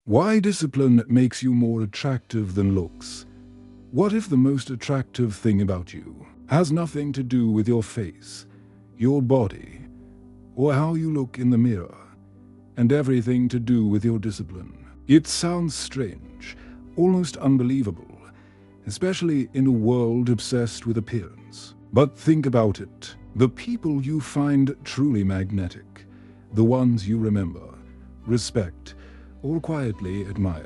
Why discipline makes you more attractive than looks. What if the most attractive thing about you has nothing to do with your face, your body, or how you look in the mirror, and everything to do with your discipline? It sounds strange, almost unbelievable, especially in a world obsessed with appearance. But think about it. The people you find truly magnetic, the ones you remember, respect, or quietly admire,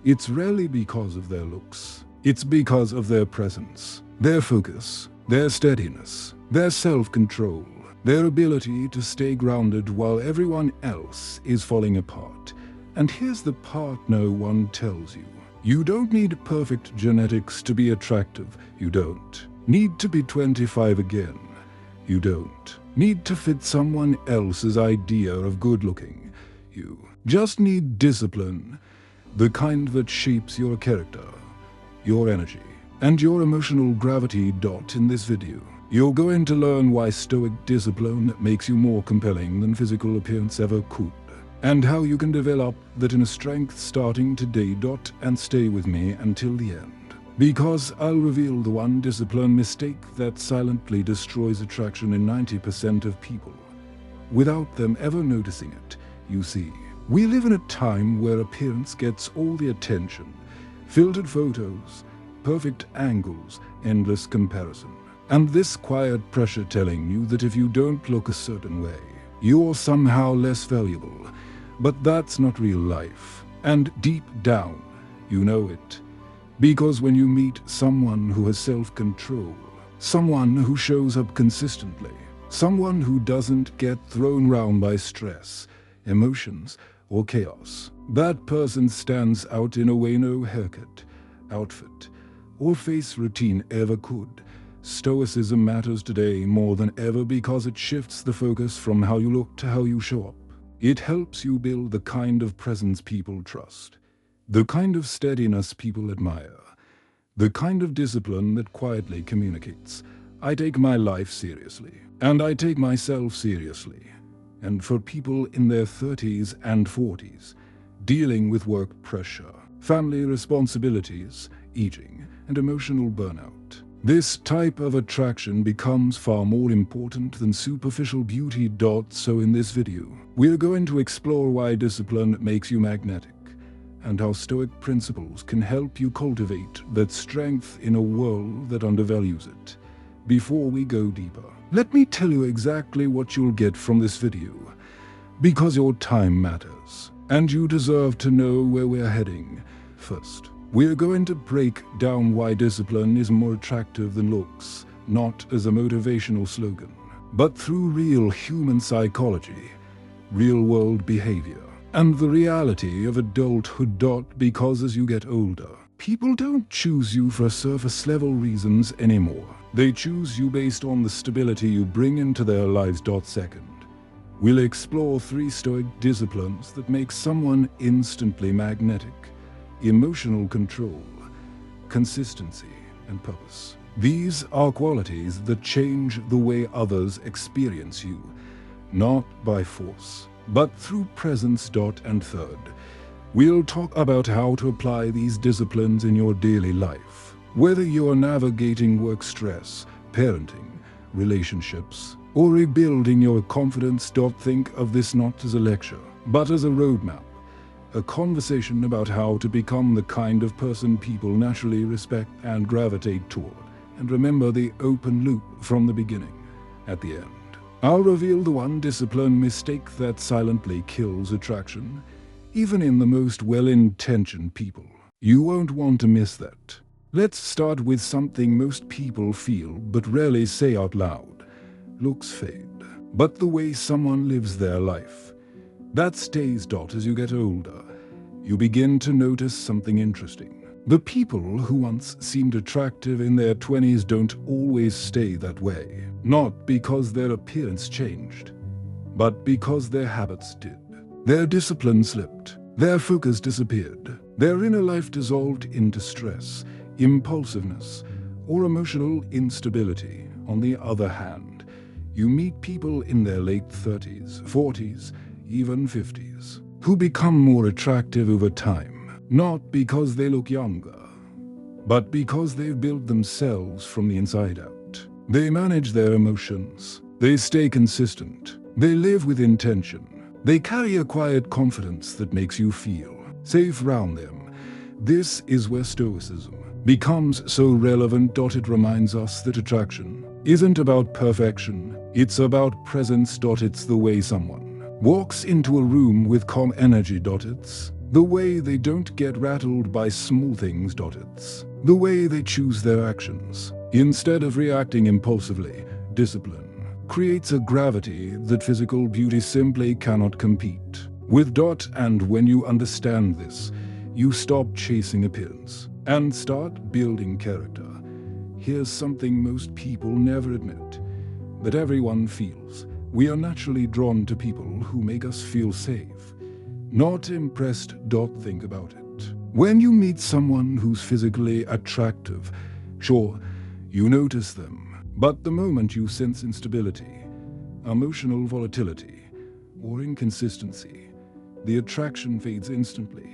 it's rarely because of their looks. It's because of their presence, their focus, their steadiness, their self-control, their ability to stay grounded while everyone else is falling apart. And here's the part no one tells you. You don't need perfect genetics to be attractive. You don't need to be 25 again. You don't need to fit someone else's idea of good looking. You just need discipline, the kind that shapes your character, your energy, and your emotional gravity. In this video, you're going to learn why Stoic discipline makes you more compelling than physical appearance ever could, and how you can develop that inner strength starting today. And stay with me until the end, because I'll reveal the one discipline mistake that silently destroys attraction in 90% of people, without them ever noticing it. You see, we live in a time where appearance gets all the attention. Filtered photos, perfect angles, endless comparison. And this quiet pressure telling you that if you don't look a certain way, you're somehow less valuable. But that's not real life. And deep down, you know it. Because when you meet someone who has self-control, someone who shows up consistently, someone who doesn't get thrown around by stress, emotions, or chaos, that person stands out in a way no haircut, outfit, or face routine ever could. Stoicism matters today more than ever because it shifts the focus from how you look to how you show up. It helps you build the kind of presence people trust, the kind of steadiness people admire, the kind of discipline that quietly communicates, I take my life seriously, and I take myself seriously. And for people in their 30s and 40s, dealing with work pressure, family responsibilities, aging, and emotional burnout, this type of attraction becomes far more important than superficial beauty. So in this video, we're going to explore why discipline makes you magnetic, and how Stoic principles can help you cultivate that strength in a world that undervalues it. Before we go deeper, let me tell you exactly what you'll get from this video, because your time matters, and you deserve to know where we're heading. First, we're going to break down why discipline is more attractive than looks, not as a motivational slogan, but through real human psychology, real-world behavior, and the reality of adulthood. Because as you get older, people don't choose you for surface-level reasons anymore. They choose you based on the stability you bring into their lives. Second, we'll explore 3 Stoic disciplines that make someone instantly magnetic: emotional control, consistency, and purpose. These are qualities that change the way others experience you, not by force, but through presence. And third, we'll talk about how to apply these disciplines in your daily life, whether you are navigating work stress, parenting, relationships, or rebuilding your confidence. Think of this not as a lecture, but as a roadmap, a conversation about how to become the kind of person people naturally respect and gravitate toward. And remember the open loop from the beginning. At the end, I'll reveal the one discipline mistake that silently kills attraction, even in the most well-intentioned people. You won't want to miss that. Let's start with something most people feel but rarely say out loud. Looks fade, but the way someone lives their life, that stays. As you get older, you begin to notice something interesting. The people who once seemed attractive in their 20s don't always stay that way. Not because their appearance changed, but because their habits did. Their discipline slipped, their focus disappeared, their inner life dissolved into stress, impulsiveness, or emotional instability. On the other hand, you meet people in their late 30s, 40s, even 50s, who become more attractive over time, not because they look younger, but because they've built themselves from the inside out. They manage their emotions, they stay consistent, they live with intention, they carry a quiet confidence that makes you feel safe around them. This is where Stoicism becomes so relevant. It reminds us that attraction isn't about perfection, it's about presence. It's the way someone walks into a room with calm energy. It's the way they don't get rattled by small things. It's the way they choose their actions instead of reacting impulsively. Discipline creates a gravity that physical beauty simply cannot compete with. And when you understand this, you stop chasing appearance and start building character. Here's something most people never admit, that everyone feels. We are naturally drawn to people who make us feel safe, not impressed. Think about it. When you meet someone who's physically attractive, sure, you notice them, but the moment you sense instability, emotional volatility, or inconsistency, the attraction fades instantly.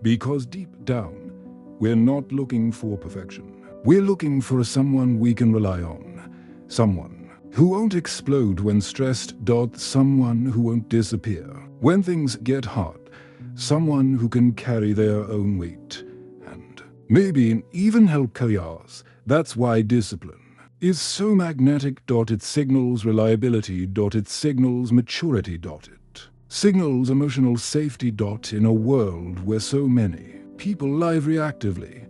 Because deep down, we're not looking for perfection. We're looking for someone we can rely on. Someone who won't explode when stressed. Someone who won't disappear when things get hard. Someone who can carry their own weight and maybe even help carry ours. That's why discipline is so magnetic. It signals reliability. It signals maturity. It signals emotional safety. In a world where so many people live reactively,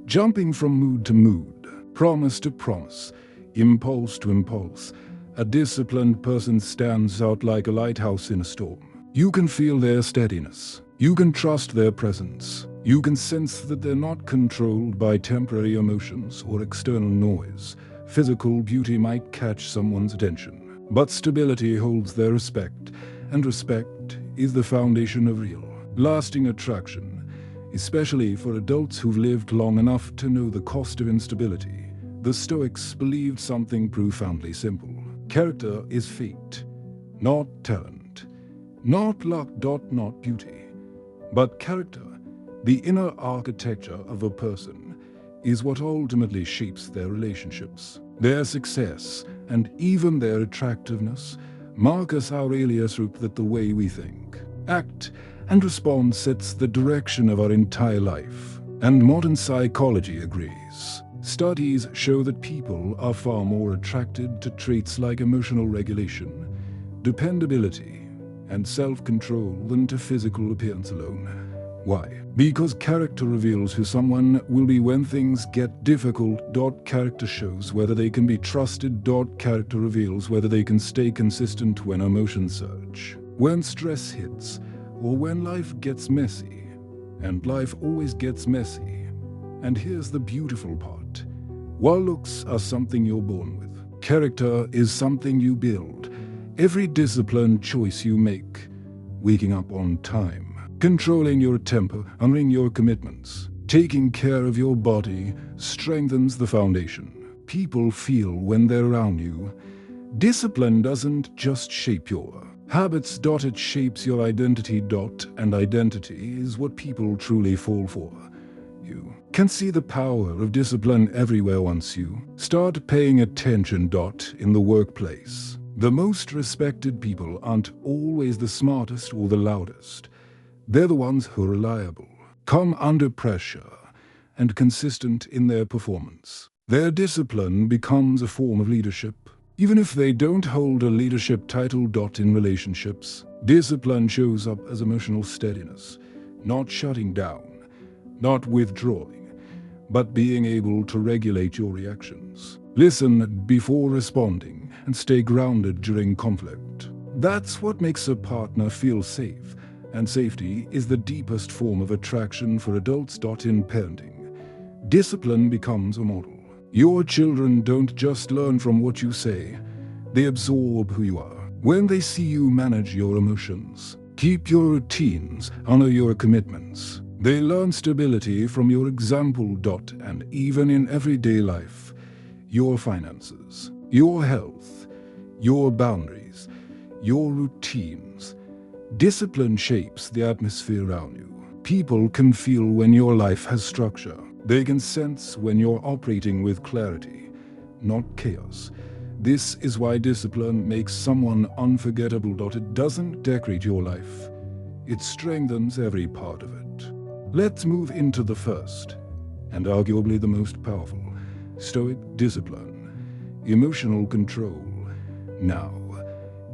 jumping from mood to mood, promise to promise, impulse to impulse, a disciplined person stands out like a lighthouse in a storm. You can feel their steadiness. You can trust their presence. You can sense that they're not controlled by temporary emotions or external noise. Physical beauty might catch someone's attention, but stability holds their respect, and respect is the foundation of real, lasting attraction, especially for adults who've lived long enough to know the cost of instability. The Stoics believed something profoundly simple. Character is fate, not talent, not luck. Not beauty, but character. The inner architecture of a person is what ultimately shapes their relationships, their success, and even their attractiveness. Marcus Aurelius wrote that the way we think, act, and respond sets the direction of our entire life. And modern psychology agrees. Studies show that people are far more attracted to traits like emotional regulation, dependability, and self-control than to physical appearance alone. Why? Because character reveals who someone will be when things get difficult. Character shows whether they can be trusted. Character reveals whether they can stay consistent when emotions surge, when stress hits, or when life gets messy. And life always gets messy. And here's the beautiful part. While looks are something you're born with, character is something you build. Every disciplined choice you make, waking up on time, controlling your temper, honoring your commitments, taking care of your body, strengthens the foundation people feel when they're around you. Discipline doesn't just shape your habits. It shapes your identity. And identity is what people truly fall for. You can see the power of discipline everywhere once you start paying attention. In the workplace, the most respected people aren't always the smartest or the loudest. They're the ones who are reliable, calm under pressure, and consistent in their performance. Their discipline becomes a form of leadership, even if they don't hold a leadership title. In relationships, discipline shows up as emotional steadiness, not shutting down, not withdrawing, but being able to regulate your reactions. Listen before responding and stay grounded during conflict. That's what makes a partner feel safe. And safety is the deepest form of attraction for adults. In parenting, discipline becomes a model. Your children don't just learn from what you say, they absorb who you are. When they see you manage your emotions, keep your routines, honor your commitments, they learn stability from your example. And even in everyday life, your finances, your health, your boundaries, your routines, Discipline shapes the atmosphere around you. People can feel when your life has structure. They can sense when you're operating with clarity, not chaos. This is why discipline makes someone unforgettable. It doesn't decorate your life. It strengthens every part of it. Let's move into the first, and arguably the most powerful, Stoic discipline, emotional control. Now,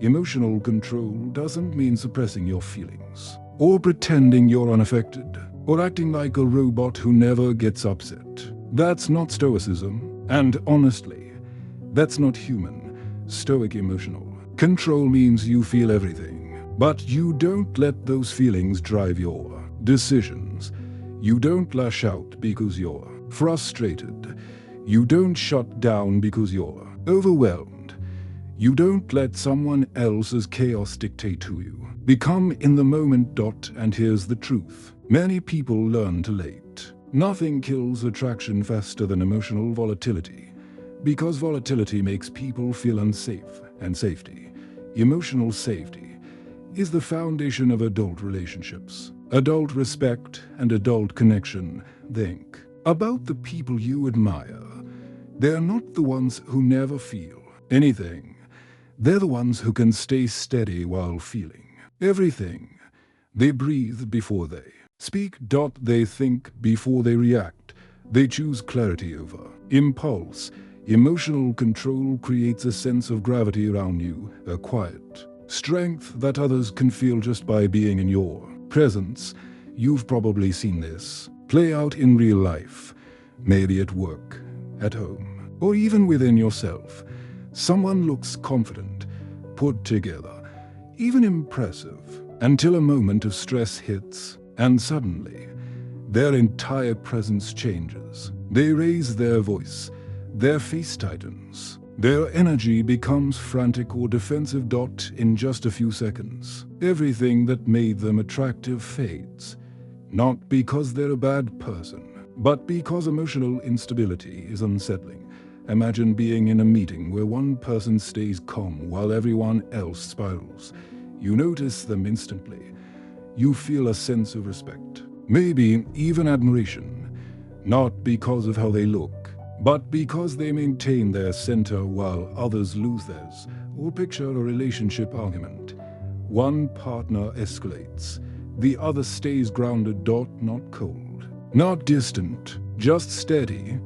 emotional control doesn't mean suppressing your feelings, or pretending you're unaffected, or acting like a robot who never gets upset. That's not Stoicism, and honestly, that's not human. Stoic emotional control means you feel everything, but you don't let those feelings drive your decisions. You don't lash out because you're frustrated. You don't shut down because you're overwhelmed. You don't let someone else's chaos dictate to you. Become in the moment. And here's the truth. Many people learn too late. Nothing kills attraction faster than emotional volatility, because volatility makes people feel unsafe, and safety, emotional safety, is the foundation of adult relationships. Adult respect and adult connection. Think about the people you admire. They're not the ones who never feel anything. They're the ones who can stay steady while feeling everything. They breathe before they speak. They think before they react. They choose clarity over impulse. Emotional control creates a sense of gravity around you, a quiet strength that others can feel just by being in your presence. You've probably seen this play out in real life, maybe at work, at home, or even within yourself. Someone looks confident, put together, even impressive, until a moment of stress hits, and suddenly, their entire presence changes. They raise their voice, their face tightens, their energy becomes frantic or defensive. In just a few seconds, everything that made them attractive fades. Not because they're a bad person, but because emotional instability is unsettling. Imagine being in a meeting where one person stays calm while everyone else spirals. You notice them instantly. You feel a sense of respect, maybe even admiration, not because of how they look, but because they maintain their center while others lose theirs. Or picture a relationship argument. One partner escalates, the other stays grounded. Not cold, not distant, just steady.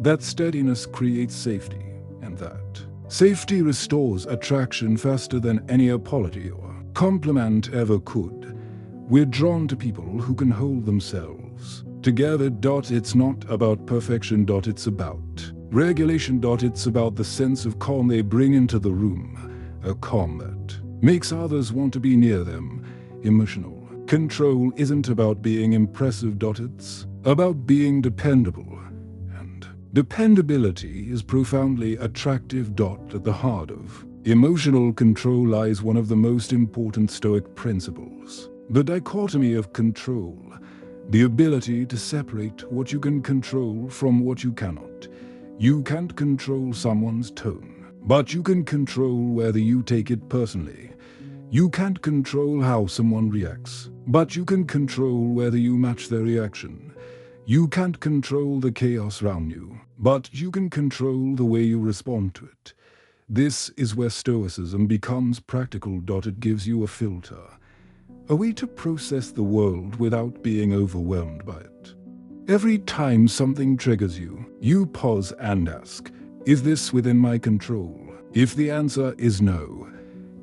That steadiness creates safety, and that safety restores attraction faster than any apology or compliment ever could. We're drawn to people who can hold themselves together. It's not about perfection. It's about regulation. It's about the sense of calm they bring into the room, a calm that makes others want to be near them. Emotional control isn't about being impressive. It's about being dependable. Dependability is profoundly attractive. At the heart of emotional control lies one of the most important Stoic principles: the dichotomy of control, the ability to separate what you can control from what you cannot. You can't control someone's tone, but you can control whether you take it personally. You can't control how someone reacts, but you can control whether you match their reaction. You can't control the chaos around you, but you can control the way you respond to it. This is where Stoicism becomes practical. It gives you a filter, a way to process the world without being overwhelmed by it. Every time something triggers you, you pause and ask, is this within my control? If the answer is no,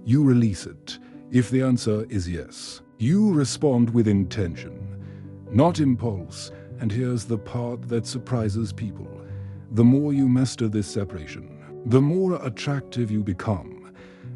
you release it. If the answer is yes, you respond with intention, not impulse. And here's the part that surprises people. The more you master this separation, the more attractive you become.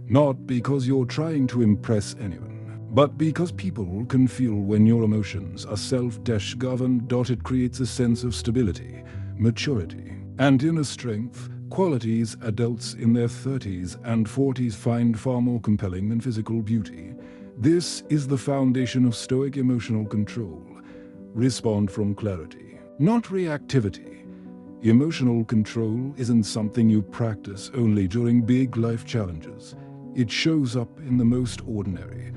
Not because you're trying to impress anyone, but because people can feel when your emotions are self-governed. It creates a sense of stability, maturity, and inner strength, qualities adults in their 30s and 40s find far more compelling than physical beauty. This is the foundation of Stoic emotional control. Respond from clarity, not reactivity. Emotional control isn't something you practice only during big life challenges. It shows up in the most ordinary,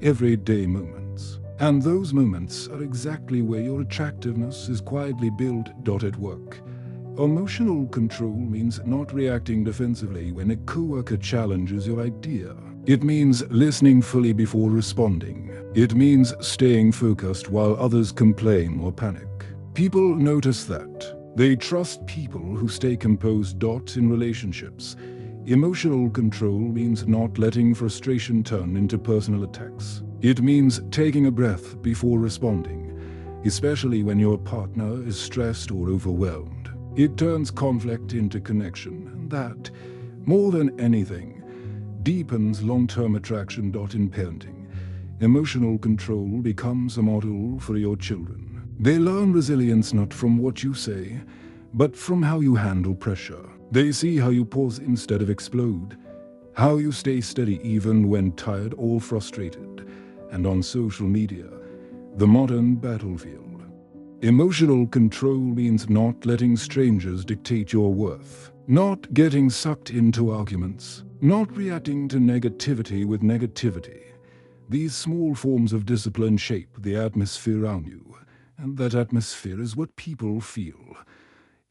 everyday moments. And those moments are exactly where your attractiveness is quietly built. At work, emotional control means not reacting defensively when a coworker challenges your idea. It means listening fully before responding. It means staying focused while others complain or panic. People notice that. They trust people who stay composed. In relationships, emotional control means not letting frustration turn into personal attacks. It means taking a breath before responding, especially when your partner is stressed or overwhelmed. It turns conflict into connection, and that, more than anything, deepens long-term attraction. In parenting, emotional control becomes a model for your children. They learn resilience not from what you say, but from how you handle pressure. They see how you pause instead of explode, how you stay steady even when tired or frustrated. And on social media, the modern battlefield, emotional control means not letting strangers dictate your worth, not getting sucked into arguments, not reacting to negativity with negativity. These small forms of discipline shape the atmosphere around you, and that atmosphere is what people feel,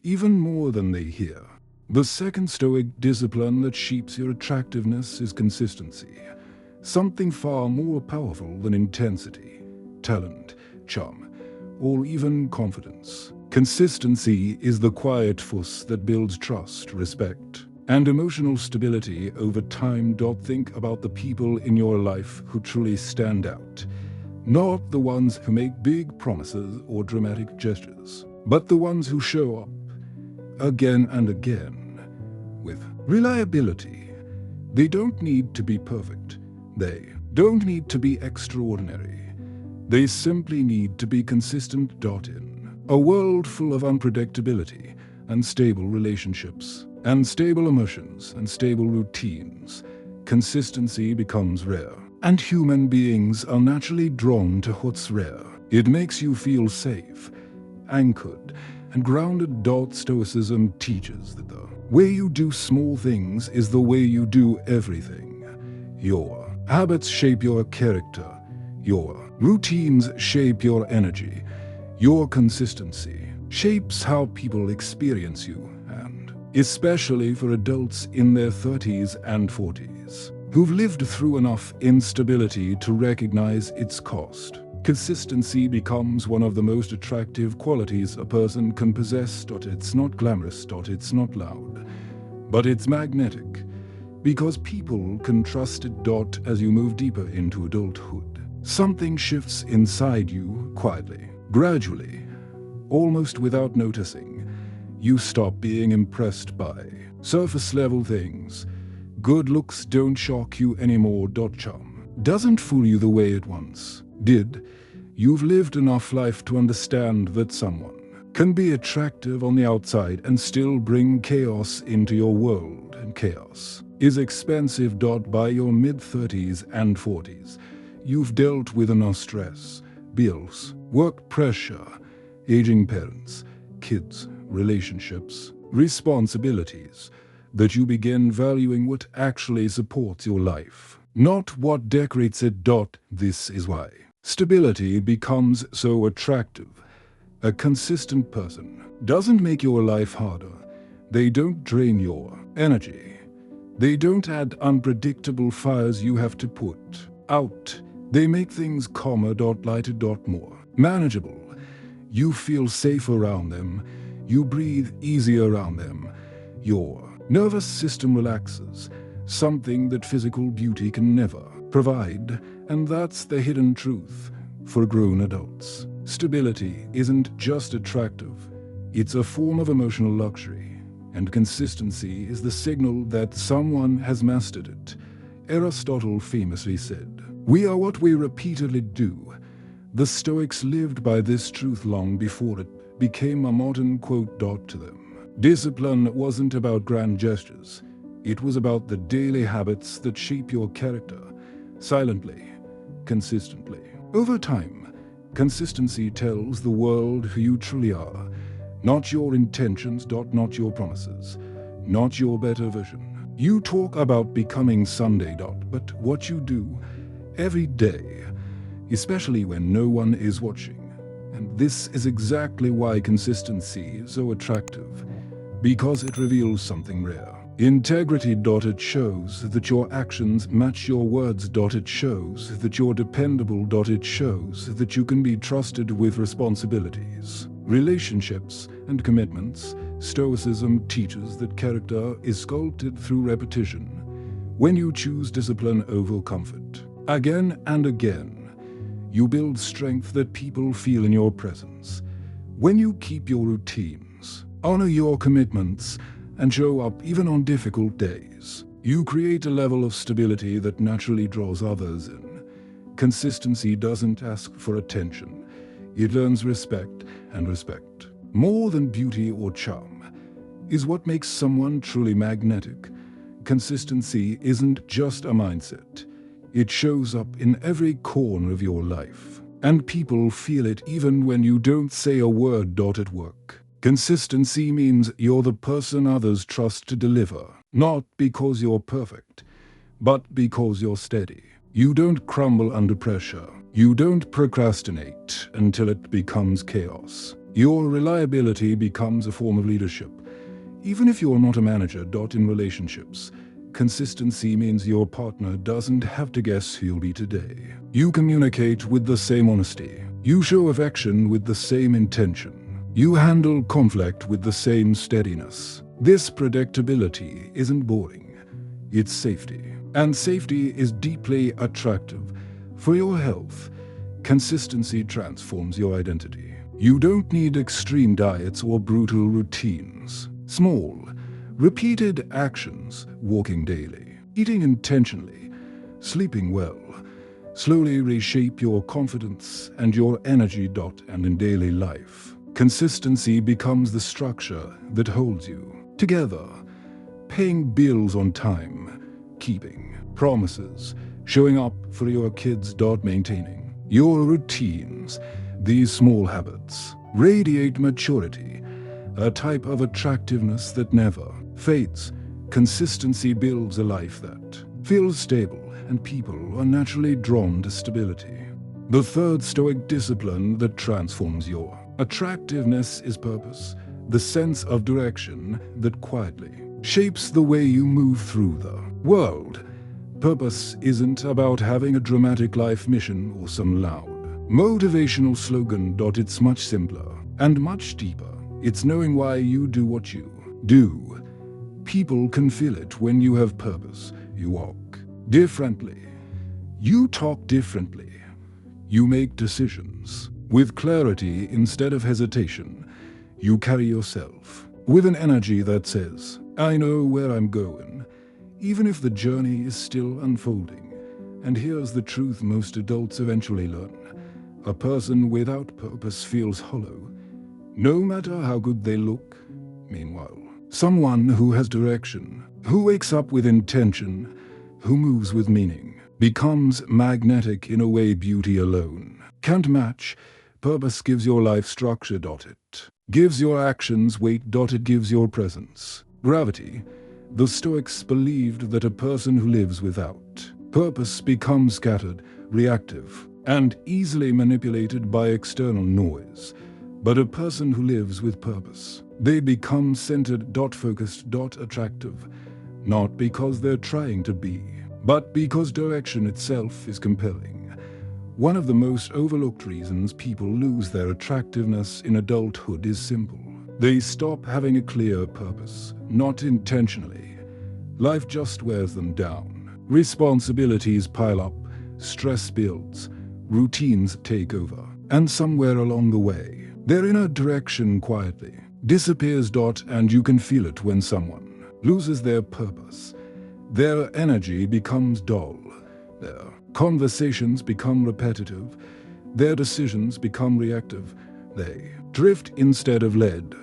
even more than they hear. The second Stoic discipline that shapes your attractiveness is consistency. Something far more powerful than intensity, talent, charm, or even confidence. Consistency is the quiet force that builds trust, respect, and emotional stability over time. Think about the people in your life who truly stand out. Not the ones who make big promises or dramatic gestures, but the ones who show up again and again with reliability. They don't need to be perfect. They don't need to be extraordinary. They simply need to be consistent. In a world full of unpredictability, unstable relationships, unstable emotions, and stable routines, consistency becomes rare. And human beings are naturally drawn to what's rare. It makes you feel safe, anchored, and grounded. Stoicism teaches that the way you do small things is the way you do everything. Your habits shape your character. Your routines shape your energy. Your consistency shapes how people experience you, and especially for adults in their 30s and 40s, who've lived through enough instability to recognize its cost. Consistency becomes one of the most attractive qualities a person can possess. It's not glamorous. It's not loud, but it's magnetic, because people can trust it. As you move deeper into adulthood, something shifts inside you quietly, gradually, almost without noticing. You stop being impressed by surface-level things. Good looks don't shock you anymore. Charm doesn't fool you the way it once did. You've lived enough life to understand that someone can be attractive on the outside and still bring chaos into your world, and chaos is expensive. By your mid-30s and 40s, you've dealt with enough stress, bills, work pressure, aging parents, kids, relationships, responsibilities, that you begin valuing what actually supports your life, not what decorates it. This is why stability becomes so attractive. A consistent person doesn't make your life harder. They don't drain your energy. They don't add unpredictable fires you have to put out. They make things calmer. Lighter. More manageable. You feel safe around them. You breathe easier around them. Your nervous system relaxes, something that physical beauty can never provide. And that's the hidden truth for grown adults. Stability isn't just attractive. It's a form of emotional luxury. And consistency is the signal that someone has mastered it. Aristotle famously said, "We are what we repeatedly do." The Stoics lived by this truth long before it became a modern quote. To them, discipline wasn't about grand gestures. It was about the daily habits that shape your character, silently, consistently. Over time, consistency tells the world who you truly are, not your intentions. Not your promises, not your better vision. You talk about becoming Sunday. But what you do every day, especially when no one is watching. And this is exactly why consistency is so attractive, because it reveals something rare. Integrity. It shows that your actions match your words. It shows that you're dependable. It shows that you can be trusted with responsibilities, relationships, and commitments. Stoicism teaches that character is sculpted through repetition. When you choose discipline over comfort, again and again, you build strength that people feel in your presence. When you keep your routines, honor your commitments, and show up even on difficult days, you create a level of stability that naturally draws others in. Consistency doesn't ask for attention. It earns respect, and respect, more than beauty or charm, is what makes someone truly magnetic. Consistency isn't just a mindset. It shows up in every corner of your life, and people feel it even when you don't say a word. At work, consistency means you're the person others trust to deliver, not because you're perfect, but because you're steady. You don't crumble under pressure. You don't procrastinate until it becomes chaos. Your reliability becomes a form of leadership. Even if you're not a manager. In relationships, consistency means your partner doesn't have to guess who you'll be today. You communicate with the same honesty. You show affection with the same intention. You handle conflict with the same steadiness. This predictability isn't boring. It's safety. And safety is deeply attractive. For your health, consistency transforms your identity. You don't need extreme diets or brutal routines. Small, repeated actions, walking daily, eating intentionally, sleeping well, slowly reshape your confidence and your energy. And in daily life, consistency becomes the structure that holds you together. Paying bills on time, keeping promises, showing up for your kids. Maintaining your routines. These small habits radiate maturity, a type of attractiveness that never fades. Consistency builds a life that feels stable, and people are naturally drawn to stability. The third Stoic discipline that transforms your attractiveness is purpose, the sense of direction that quietly shapes the way you move through the world. Purpose isn't about having a dramatic life mission or some loud motivational slogan. It's much simpler and much deeper. It's knowing why you do what you do. People can feel it when you have purpose. You walk differently. You talk differently. You make decisions with clarity instead of hesitation. You carry yourself with an energy that says, I know where I'm going, even if the journey is still unfolding. And here's the truth most adults eventually learn. A person without purpose feels hollow, no matter how good they look. Meanwhile, someone who has direction, who wakes up with intention, who moves with meaning, becomes magnetic in a way beauty alone can't match. Purpose gives your life structure. It gives your actions weight. It gives your presence gravity. The Stoics believed that a person who lives without purpose becomes scattered, reactive, and easily manipulated by external noise. But a person who lives with purpose, they become centered. Focused. Attractive, not because they're trying to be, but because direction itself is compelling. One of the most overlooked reasons people lose their attractiveness in adulthood is simple. They stop having a clear purpose, not intentionally. Life just wears them down. Responsibilities pile up, stress builds, routines take over, and somewhere along the way, their inner direction quietly disappears. And you can feel it when someone loses their purpose. Their energy becomes dull. Their conversations become repetitive. Their decisions become reactive. They drift instead of led.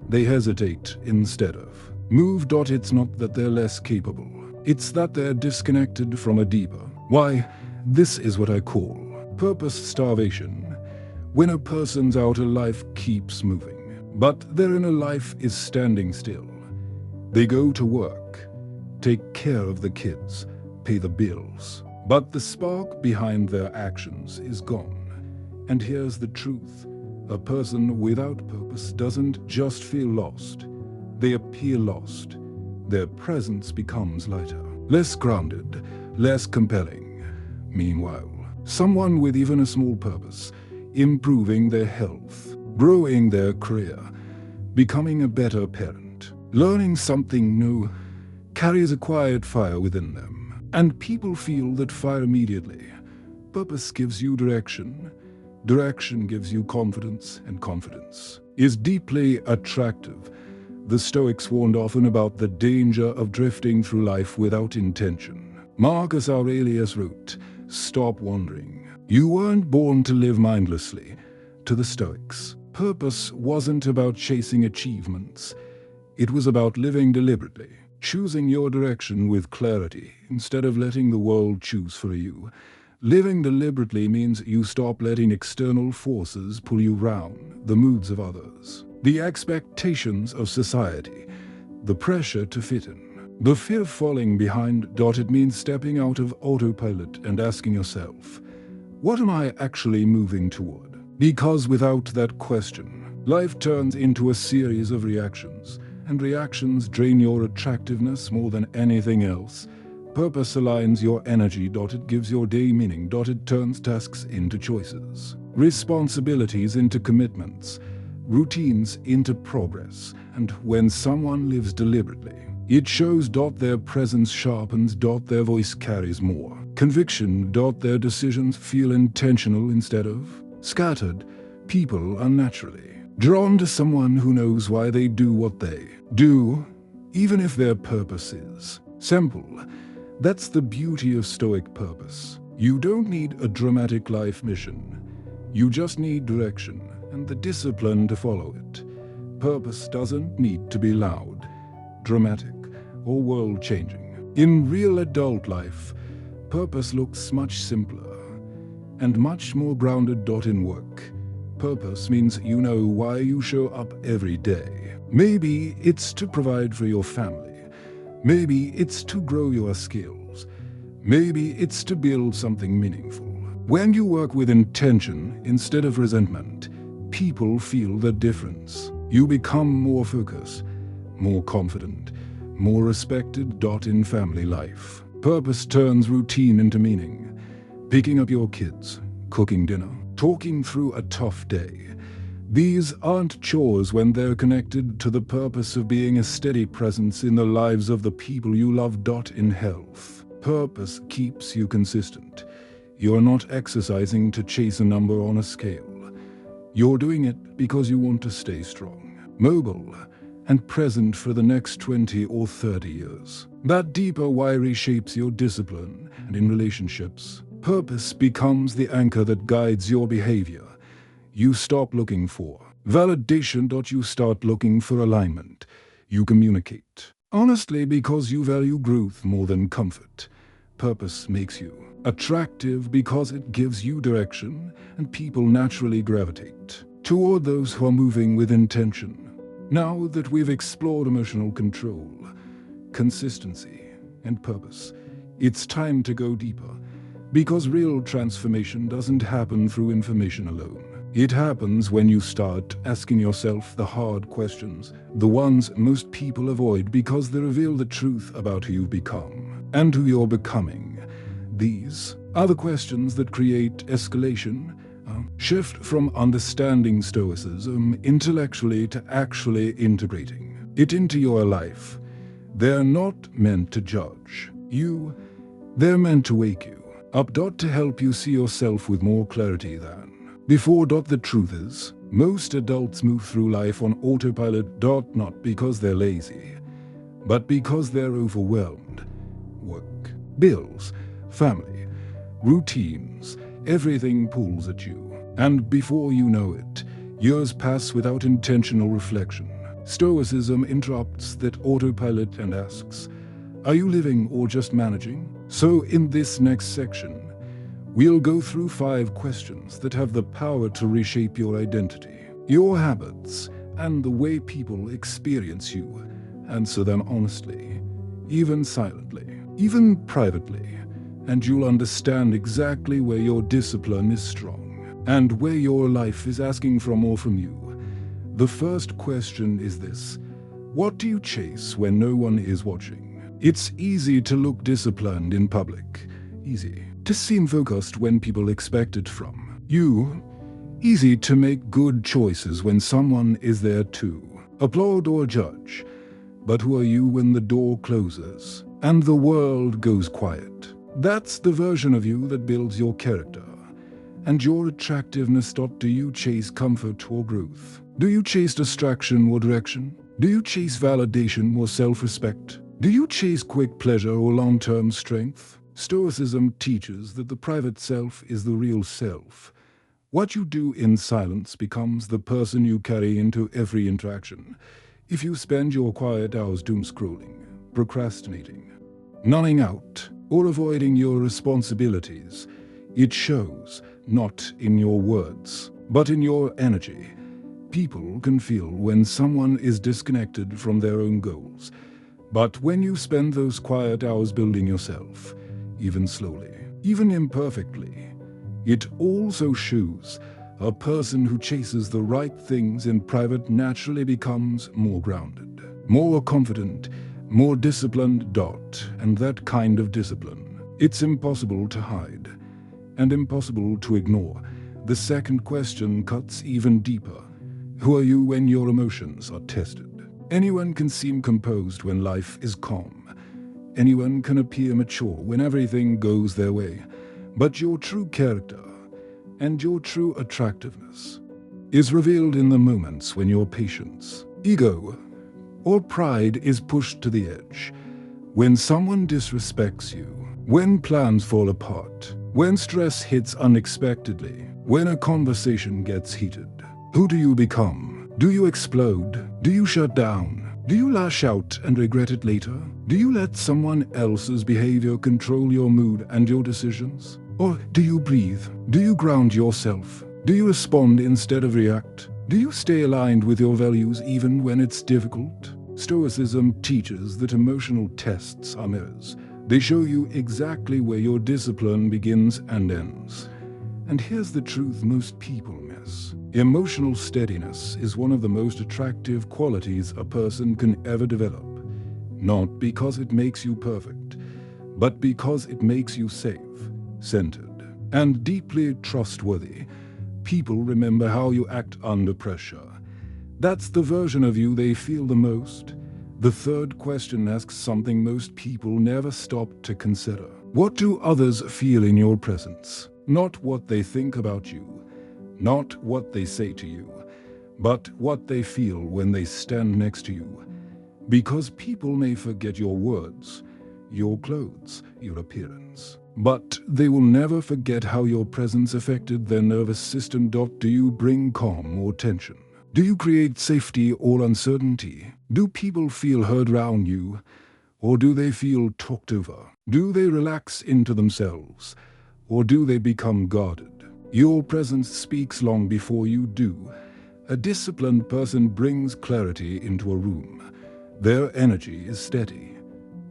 They hesitate instead of move. It's not that they're less capable. It's that they're disconnected from a deeper why. This is what I call purpose starvation. When a person's outer life keeps moving, but their inner life is standing still. They go to work, take care of the kids, pay the bills, But the spark behind their actions is gone. And here's the truth. A person without purpose doesn't just feel lost. They appear lost. Their presence becomes lighter, less grounded, less compelling. Meanwhile, someone with even a small purpose, improving their health, growing their career, becoming a better parent, learning something new, carries a quiet fire within them. And people feel that fire immediately. Purpose gives you direction. Direction gives you confidence, and confidence is deeply attractive. The Stoics warned often about the danger of drifting through life without intention. Marcus Aurelius wrote, "Stop wandering. You weren't born to live mindlessly." To the Stoics, purpose wasn't about chasing achievements. It was about living deliberately, choosing your direction with clarity instead of letting the world choose for you. Living deliberately means you stop letting external forces pull you round, the moods of others, the expectations of society, the pressure to fit in, the fear of falling behind. It means stepping out of autopilot and asking yourself, what am I actually moving toward? Because without that question, life turns into a series of reactions, and reactions drain your attractiveness more than anything else. Purpose aligns your energy. It gives your day meaning. It turns tasks into choices, responsibilities into commitments, routines into progress. And when someone lives deliberately, it shows. Their presence sharpens. Their voice carries more conviction. Their decisions feel intentional instead of scattered. People are naturally drawn to someone who knows why they do what they do, even if their purpose is simple. That's the beauty of Stoic purpose. You don't need a dramatic life mission. You just need direction and the discipline to follow it. Purpose doesn't need to be loud, dramatic, or world-changing. In real adult life, purpose looks much simpler and much more grounded. In work, purpose means you know why you show up every day. Maybe it's to provide for your family. Maybe it's to grow your skills. Maybe it's to build something meaningful. When you work with intention instead of resentment, people feel the difference. You become more focused, more confident, more respected. In family life, purpose turns routine into meaning. Picking up your kids, cooking dinner, talking through a tough day. These aren't chores when they're connected to the purpose of being a steady presence in the lives of the people you love. In health, purpose keeps you consistent. You're not exercising to chase a number on a scale. You're doing it because you want to stay strong, mobile, and present for the next 20 or 30 years. That deeper why reshapes your discipline, and in relationships, purpose becomes the anchor that guides your behavior. You stop looking for validation. You start looking for alignment. You communicate honestly because you value growth more than comfort. Purpose makes you attractive because it gives you direction, and people naturally gravitate toward those who are moving with intention. Now that we've explored emotional control, consistency, and purpose, it's time to go deeper. Because real transformation doesn't happen through information alone. It happens when you start asking yourself the hard questions, the ones most people avoid because they reveal the truth about who you've become and who you're becoming. These are the questions that create escalation, a shift from understanding Stoicism intellectually to actually integrating it into your life. They're not meant to judge you, they're meant to wake you up. To help you see yourself with more clarity than before. The truth is, most adults move through life on autopilot. Not because they're lazy, but because they're overwhelmed. Work, bills, family, routines, everything pulls at you. And before you know it, years pass without intentional reflection. Stoicism interrupts that autopilot and asks, are you living or just managing? So in this next section, we'll go through 5 questions that have the power to reshape your identity, your habits, and the way people experience you. Answer them honestly, even silently, even privately, and you'll understand exactly where your discipline is strong and where your life is asking for more from you. The first question is this: what do you chase when no one is watching? It's easy to look disciplined in public, easy to seem focused when people expect it from you, easy to make good choices when someone is there to applaud or judge. But who are you when the door closes and the world goes quiet? That's the version of you that builds your character and your attractiveness. Do you chase comfort or growth? Do you chase distraction or direction? Do you chase validation or self-respect? Do you chase quick pleasure or long-term strength? Stoicism teaches that the private self is the real self. What you do in silence becomes the person you carry into every interaction. If you spend your quiet hours doom scrolling, procrastinating, numbing out, or avoiding your responsibilities, it shows not in your words, but in your energy. People can feel when someone is disconnected from their own goals. But when you spend those quiet hours building yourself, even slowly, even imperfectly, it also shows a person who chases the right things in private naturally becomes more grounded, more confident, more disciplined. And that kind of discipline, it's impossible to hide and impossible to ignore. The second question cuts even deeper. Who are you when your emotions are tested? Anyone can seem composed when life is calm. Anyone can appear mature when everything goes their way. But your true character and your true attractiveness is revealed in the moments when your patience, ego, or pride is pushed to the edge. When someone disrespects you, when plans fall apart, when stress hits unexpectedly, when a conversation gets heated, who do you become? Do you explode? Do you shut down? Do you lash out and regret it later? Do you let someone else's behavior control your mood and your decisions? Or do you breathe? Do you ground yourself? Do you respond instead of react? Do you stay aligned with your values even when it's difficult? Stoicism teaches that emotional tests are mirrors. They show you exactly where your discipline begins and ends. And here's the truth most people miss. Emotional steadiness is one of the most attractive qualities a person can ever develop. Not because it makes you perfect, but because it makes you safe, centered, and deeply trustworthy. People remember how you act under pressure. That's the version of you they feel the most. The third question asks something most people never stop to consider. What do others feel in your presence? Not what they think about you, not what they say to you, but what they feel when they stand next to you. Because people may forget your words, your clothes, your appearance, but they will never forget how your presence affected their nervous system. Do you bring calm or tension? Do you create safety or uncertainty? Do people feel heard around you, or do they feel talked over? Do they relax into themselves, or do they become guarded? Your presence speaks long before you do. A disciplined person brings clarity into a room. Their energy is steady,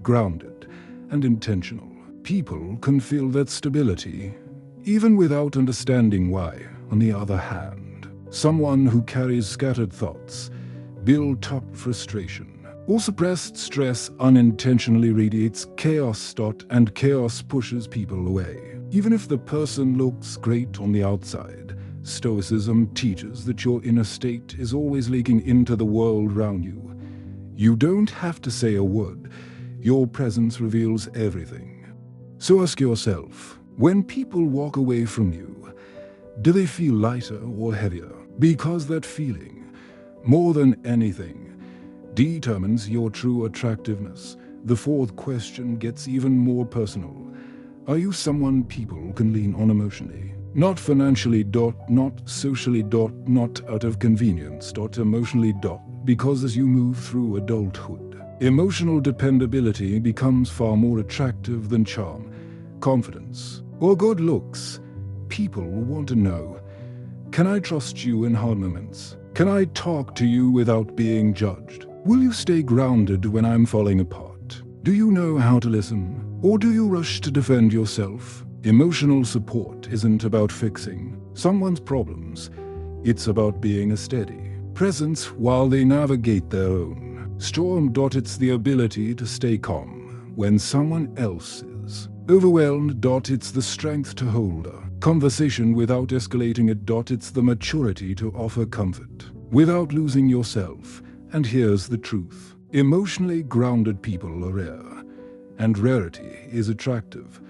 grounded, and intentional. People can feel that stability, even without understanding why. On the other hand, someone who carries scattered thoughts, built-up frustration, or suppressed stress unintentionally radiates chaos. And chaos pushes people away. Even if the person looks great on the outside, Stoicism teaches that your inner state is always leaking into the world around you. You don't have to say a word. Your presence reveals everything. So ask yourself, when people walk away from you, do they feel lighter or heavier? Because that feeling, more than anything, determines your true attractiveness. The fourth question gets even more personal. Are you someone people can lean on emotionally? Not financially. Not socially. Not out of convenience. Emotionally. Because as you move through adulthood, emotional dependability becomes far more attractive than charm, confidence, or good looks. People want to know, can I trust you in hard moments? Can I talk to you without being judged? Will you stay grounded when I'm falling apart? Do you know how to listen? Or do you rush to defend yourself? Emotional support isn't about fixing someone's problems. It's about being a steady presence while they navigate their own storm. It's the ability to stay calm when someone else is overwhelmed. It's the strength to hold a conversation without escalating it. It's the maturity to offer comfort without losing yourself. And here's the truth. Emotionally grounded people are rare, and rarity is attractive,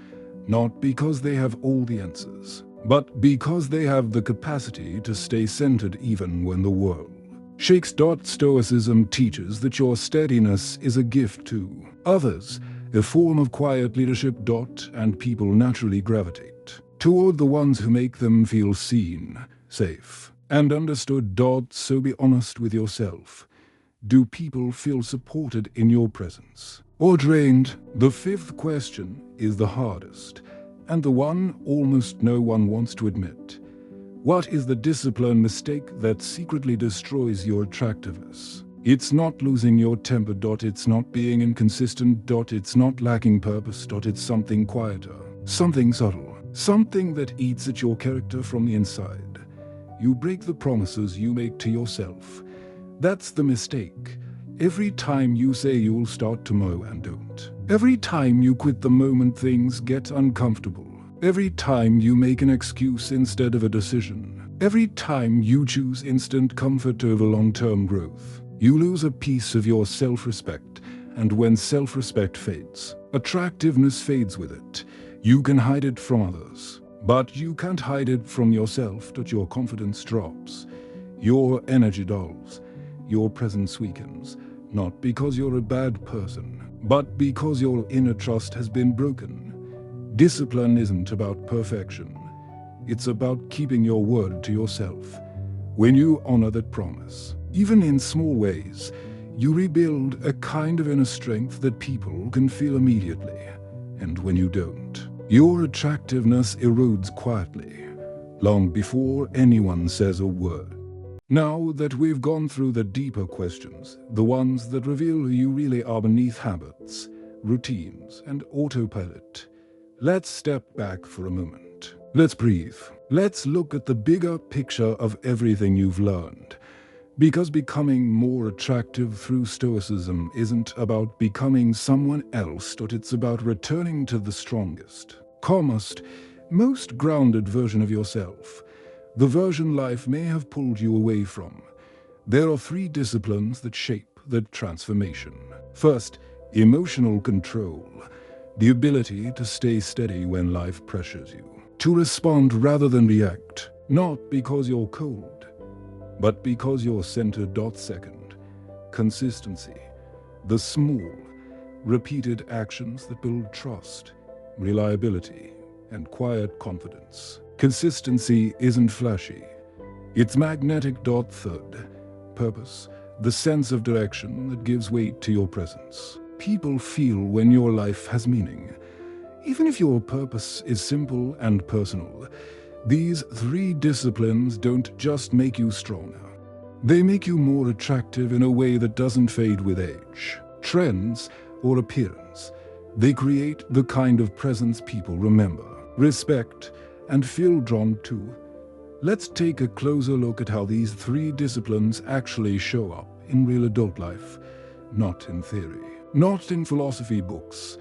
not because they have all the answers, but because they have the capacity to stay centered even when the world shakes. Stoicism teaches that your steadiness is a gift to others, a form of quiet leadership. And people naturally gravitate toward the ones who make them feel seen, safe, and understood. So be honest with yourself. Do people feel supported in your presence, or drained? The fifth question is the hardest, and the one almost no one wants to admit. What is the discipline mistake that secretly destroys your attractiveness? It's not losing your temper. It's not being inconsistent. It's not lacking purpose. It's something quieter, something subtle, something that eats at your character from the inside. You break the promises you make to yourself. That's the mistake. Every time you say you'll start tomorrow and don't. Every time you quit the moment things get uncomfortable. Every time you make an excuse instead of a decision. Every time you choose instant comfort over long-term growth. You lose a piece of your self-respect, and when self-respect fades, attractiveness fades with it. You can hide it from others, but you can't hide it from yourself. Your confidence drops. Your energy dulls. Your presence weakens, not because you're a bad person, but because your inner trust has been broken. Discipline isn't about perfection. It's about keeping your word to yourself. When you honor that promise, even in small ways, you rebuild a kind of inner strength that people can feel immediately. And when you don't, your attractiveness erodes quietly, long before anyone says a word. Now that we've gone through the deeper questions, the ones that reveal who you really are beneath habits, routines, and autopilot, let's step back for a moment. Let's breathe. Let's look at the bigger picture of everything you've learned. Because becoming more attractive through Stoicism isn't about becoming someone else, it's about returning to the strongest, calmest, most grounded version of yourself. The version life may have pulled you away from. There are three disciplines that shape that transformation. First, emotional control. The ability to stay steady when life pressures you. To respond rather than react. Not because you're cold, but because you're centered. Second, consistency. The small, repeated actions that build trust, reliability, and quiet confidence. Consistency isn't flashy. It's magnetic. Third, purpose. The sense of direction that gives weight to your presence. People feel when your life has meaning. Even if your purpose is simple and personal, these three disciplines don't just make you stronger. They make you more attractive in a way that doesn't fade with age, trends, or appearance. They create the kind of presence people remember, respect, and feel drawn to. Let's take a closer look at how these three disciplines actually show up in real adult life. Not in theory, not in philosophy books,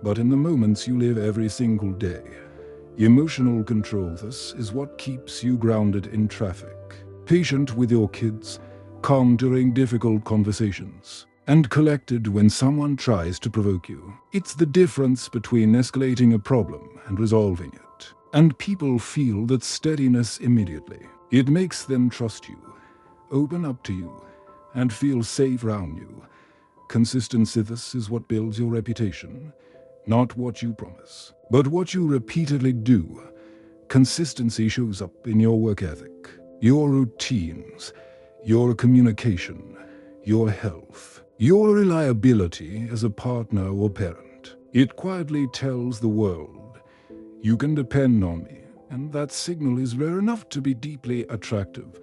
but in the moments you live every single day. Emotional control, this is what keeps you grounded in traffic, patient with your kids, calm during difficult conversations, and collected when someone tries to provoke you. It's the difference between escalating a problem and resolving it. And people feel that steadiness immediately. It makes them trust you, open up to you, and feel safe around you. Consistency, this is what builds your reputation. Not what you promise, but what you repeatedly do. Consistency shows up in your work ethic, your routines, your communication, your health, your reliability as a partner or parent. It quietly tells the world, you can depend on me, and that signal is rare enough to be deeply attractive.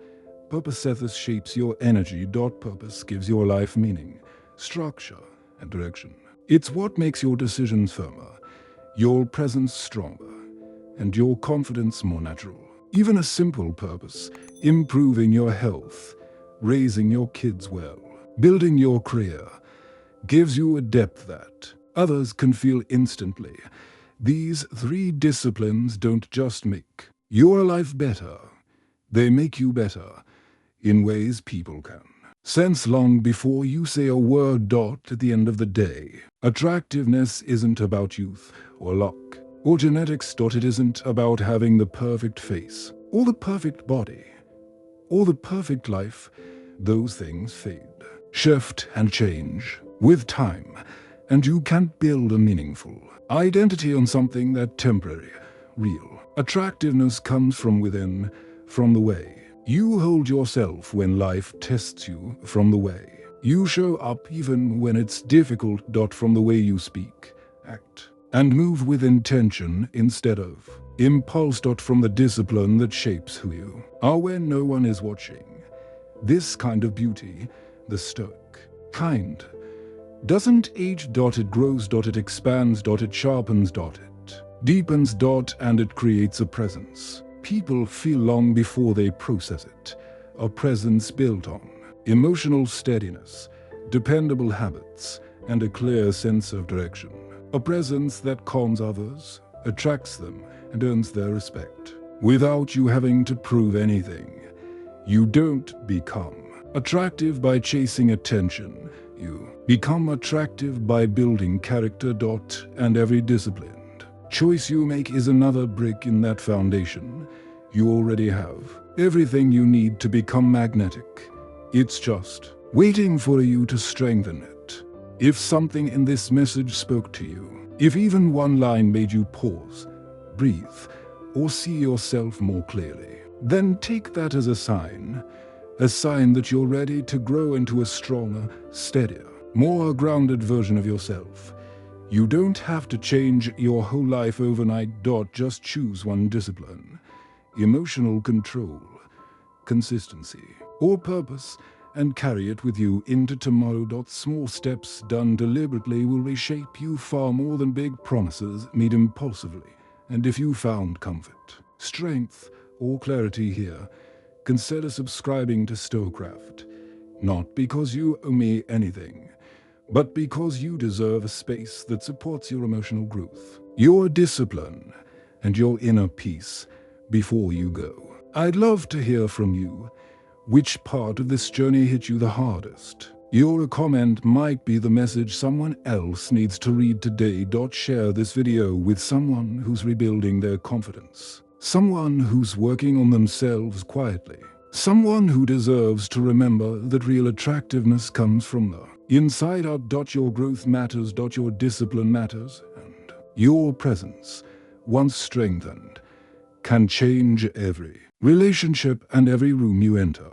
Purpose shapes your energy. Purpose gives your life meaning, structure, and direction. It's what makes your decisions firmer, your presence stronger, and your confidence more natural. Even a simple purpose, improving your health, raising your kids well, building your career, gives you a depth that others can feel instantly. These 3 disciplines don't just make your life better, they make you better in ways people can sense long before you say a word. At the end of the day, attractiveness isn't about youth or luck or genetics. It isn't about having the perfect face or the perfect body or the perfect life. Those things fade, shift, and change with time, and you can't build a meaningful identity on something that's temporary. Real attractiveness comes from within, from the way you hold yourself when life tests you, from the way you show up even when it's difficult. From the way you speak, act, and move with intention instead of impulse. From the discipline that shapes who you are when no one is watching. This kind of beauty, the Stoic kind, doesn't age. It grows. It expands. It sharpens. It deepens. And it creates a presence people feel long before they process it. A presence built on emotional steadiness, dependable habits, and a clear sense of direction. A presence that calms others, attracts them, and earns their respect. Without you having to prove anything. You don't become attractive by chasing attention. You become attractive by building character. And every disciplined choice you make is another brick in that foundation. You already have everything you need to become magnetic. It's just waiting for you to strengthen it. If something in this message spoke to you, if even one line made you pause, breathe, or see yourself more clearly, then take that as a sign that you're ready to grow into a stronger, steadier, more grounded version of yourself. You don't have to change your whole life overnight. Just choose one discipline, emotional control, consistency, or purpose, and carry it with you into tomorrow. Small steps done deliberately will reshape you far more than big promises made impulsively. And if you found comfort, strength, or clarity here, consider subscribing to StoicCraft. Not because you owe me anything, but because you deserve a space that supports your emotional growth, your discipline, and your inner peace before you go. I'd love to hear from you. Which part of this journey hit you the hardest? Your comment might be the message someone else needs to read today. Share this video with someone who's rebuilding their confidence, someone who's working on themselves quietly, someone who deserves to remember that real attractiveness comes from the inside out. Your growth matters. Your discipline matters. And your presence, once strengthened, can change every relationship and every room you enter.